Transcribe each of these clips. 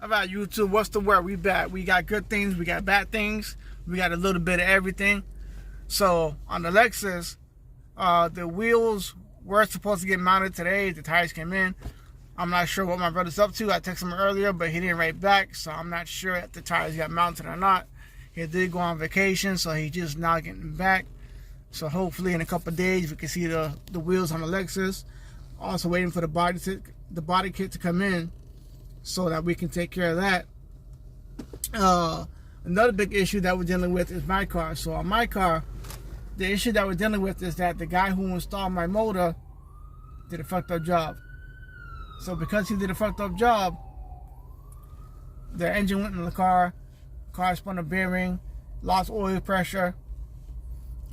about YouTube? What's the word? We back. We got good things. We got bad things. We got a little bit of everything. So on the Lexus, the wheels were supposed to get mounted today. The tires came in. I'm not sure what my brother's up to. I texted him earlier, but he didn't write back, so I'm not sure if the tires got mounted or not. He did go on vacation, so he's just now getting back. So hopefully in a couple of days we can see the wheels on the Lexus. Also waiting for the body kit to come in, so that we can take care of that. Another big issue that we're dealing with is my car. So on my car, the issue that we're dealing with is that the guy who installed my motor did a fucked up job. So because he did a fucked up job, the engine went in the car spun a bearing, lost oil pressure,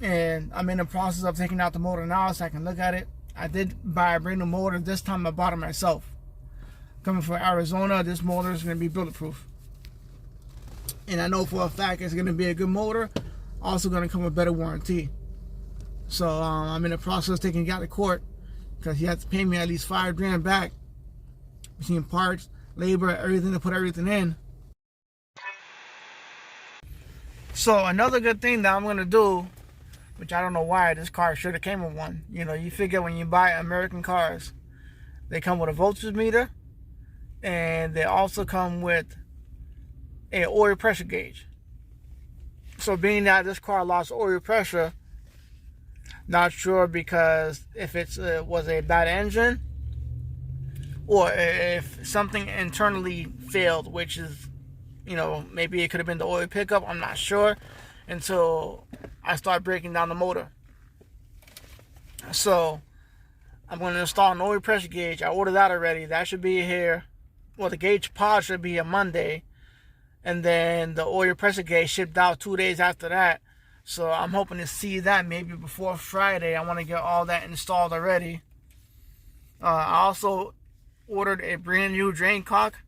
and I'm in the process of taking out the motor now so I can look at it. I did buy a brand new motor. This time I bought it myself. Coming from Arizona, this motor is going to be bulletproof. And I know for a fact it's going to be a good motor. Also going to come with better warranty. So I'm in the process of taking it out of court because he had to pay me at least $5,000 back between parts, labor, everything to put everything in. So another good thing that I'm going to do, which I don't know why, this car should have came with one. You know, you figure when you buy American cars, they come with a voltage meter, and they also come with an oil pressure gauge. So being that this car lost oil pressure, not sure because if it was a bad engine or if something internally failed, which is, you know, maybe it could have been the oil pickup. I'm not sure until I start breaking down the motor. So I'm going to install an oil pressure gauge. I ordered that already. That should be here. Well, the gauge pod should be here Monday. And then the oil pressure gauge shipped out 2 days after that. So I'm hoping to see that maybe before Friday. I want to get all that installed already. I also ordered a brand new drain cock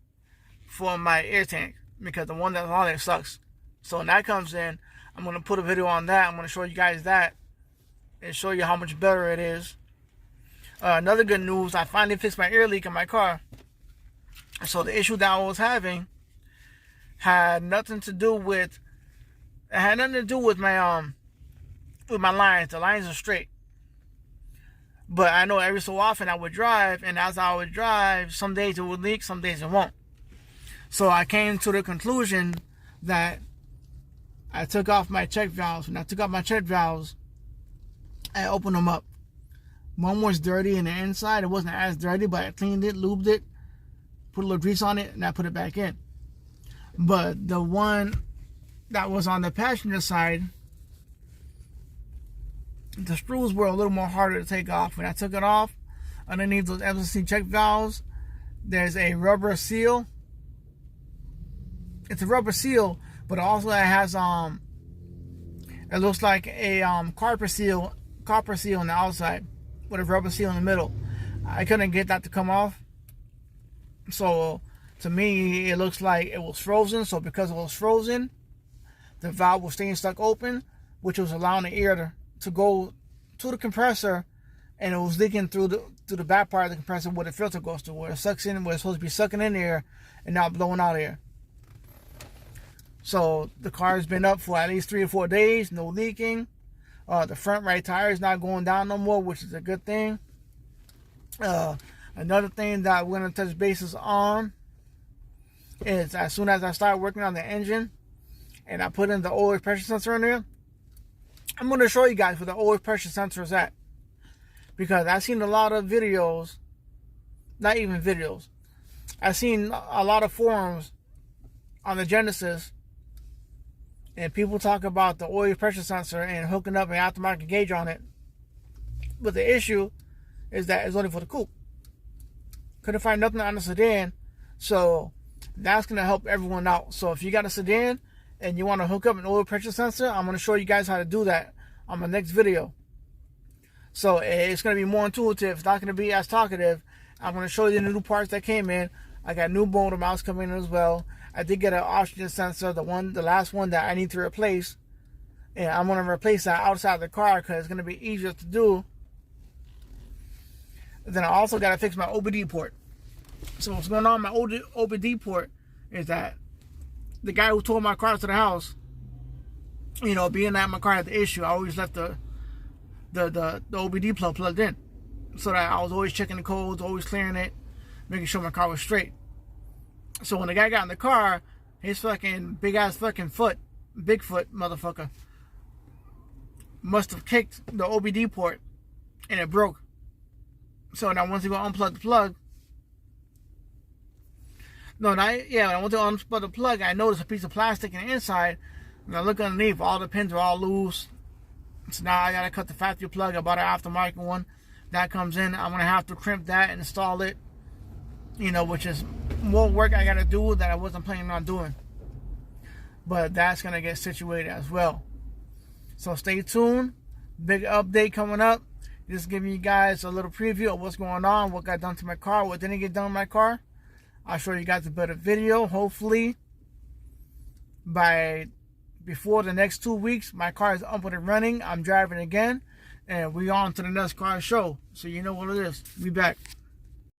for my air tank, because the one that's on there sucks. So when that comes in, I'm going to put a video on that. I'm going to show you guys that and show you how much better it is. Another good news, I finally fixed my air leak in my car. So the issue that I was having had nothing to do with my lines. The lines are straight. But I know every so often I would drive, and as I would drive, some days it would leak, some days it won't. So I came to the conclusion that I took off my check valves. When I took off my check valves, I opened them up. One was dirty in the inside. It wasn't as dirty, but I cleaned it, lubed it, put a little grease on it, and I put it back in. But the one that was on the passenger side, the screws were a little more harder to take off. When I took it off, underneath those FCC check valves, there's a rubber seal. It's a rubber seal, but also it has it looks like a copper seal on the outside with a rubber seal in the middle. I couldn't get that to come off. So to me, it looks like it was frozen. So because it was frozen, the valve was staying stuck open, which was allowing the air to go to the compressor, and it was leaking through the back part of the compressor where the filter goes to, where it sucks in, where it's supposed to be sucking in air and not blowing out air. So the car's been up for at least 3 or 4 days, no leaking. The front right tire is not going down no more, which is a good thing. Another thing that we're going to touch bases on is as soon as I start working on the engine and I put in the oil pressure sensor in there, I'm going to show you guys where the oil pressure sensor is at. Because I've seen a lot of videos, not even videos, I've seen a lot of forums on the Genesis, and people talk about the oil pressure sensor and hooking up an aftermarket gauge on it. But the issue is that it's only for the coupe. Couldn't find nothing on the sedan, so that's going to help everyone out. So if you got a sedan and you want to hook up an oil pressure sensor, I'm going to show you guys how to do that on my next video. So it's going to be more intuitive. It's not going to be as talkative. I'm going to show you the new parts that came in. I got new motor mounts coming in as well. I did get an oxygen sensor, the last one that I need to replace. And I'm going to replace that outside the car because it's going to be easier to do. Then I also got to fix my OBD port. So what's going on my OBD port is that the guy who towed my car to the house, you know, being that my car had the issue, I always left the OBD plug plugged in, so that I was always checking the codes, always clearing it, making sure my car was straight. So when the guy got in the car, his fucking big ass fucking foot, Bigfoot motherfucker, must have kicked the OBD port and it broke. So now once he go unplug the plug, when I went to unplug the plug, I noticed a piece of plastic in the inside, and I look underneath, all the pins are all loose. So now I gotta cut the factory plug. I bought an aftermarket one. That comes in. I'm gonna have to crimp that and install it. You know, which is more work I gotta do that I wasn't planning on doing. But that's gonna get situated as well. So stay tuned. Big update coming up. Just giving you guys a little preview of what's going on, what got done to my car, what didn't get done to my car. I'll show you guys a better video. Hopefully, before the next 2 weeks, my car is up and running. I'm driving again, and we on to the next car show. So you know what it is. Be back.